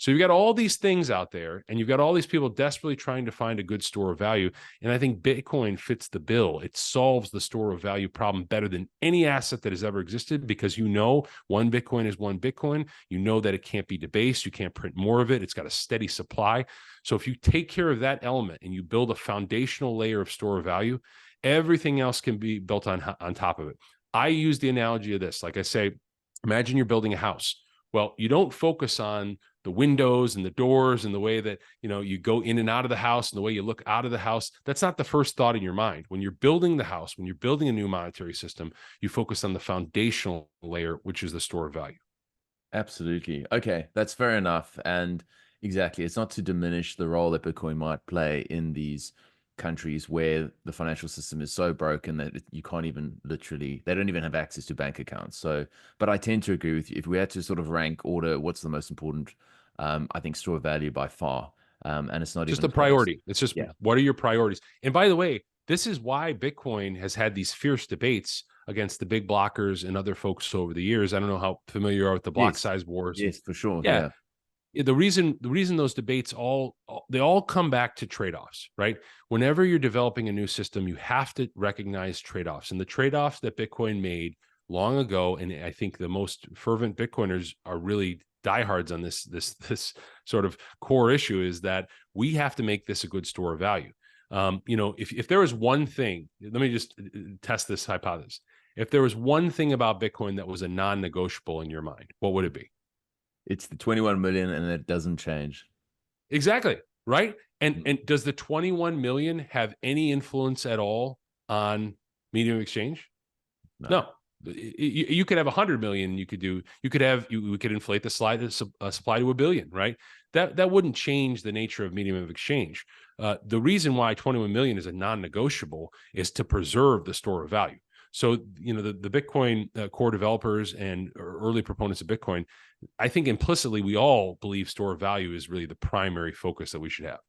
So you've got all these things out there, and you've got all these people desperately trying to find a good store of value. And I think Bitcoin fits the bill. It solves the store of value problem better than any asset that has ever existed, because one Bitcoin is one Bitcoin. You know that it can't be debased. You can't print more of it. It's got a steady supply. So if you take care of that element and you build a foundational layer of store of value, everything else can be built on top of it. I use the analogy of this. Like I say, imagine you're building a house. Well, you don't focus on the windows and the doors and the way that, you go in and out of the house and the way you look out of the house. That's not the first thought in your mind. When you're building the house, when you're building a new monetary system, you focus on the foundational layer, which is the store of value. Absolutely. Okay, that's fair enough. And exactly, it's not to diminish the role that Bitcoin might play in these countries where the financial system is so broken that you can't even they don't even have access to bank accounts. So, but I tend to agree with you. If we had to sort of rank order, what's the most important? I think store of value by far. And it's not Just even a close. priority. It's just, Yeah. what are your priorities? And by the way, this is why Bitcoin has had these fierce debates against the big blockers and other folks over the years. I don't know how familiar you are with the block Yes. size wars. Yes, for sure. Yeah, Yeah. the reason those debates they all come back to trade-offs, right? Whenever you're developing a new system, you have to recognize trade-offs, and the trade-offs that Bitcoin made long ago, and I think the most fervent Bitcoiners are really diehards on this sort of core issue, is that we have to make this a good store of value. If there was one thing, let me just test this hypothesis. If there was one thing about Bitcoin that was a non-negotiable in your mind, what would it be? It's the 21 million and it doesn't change. Exactly. Right. And does the 21 million have any influence at all on medium of exchange? No. No. You could have 100 million. We could inflate the supply to 1 billion, right? That wouldn't change the nature of medium of exchange. The reason why 21 million is a non-negotiable is to preserve the store of value. So, the Bitcoin core developers and early proponents of Bitcoin, I think implicitly we all believe store of value is really the primary focus that we should have.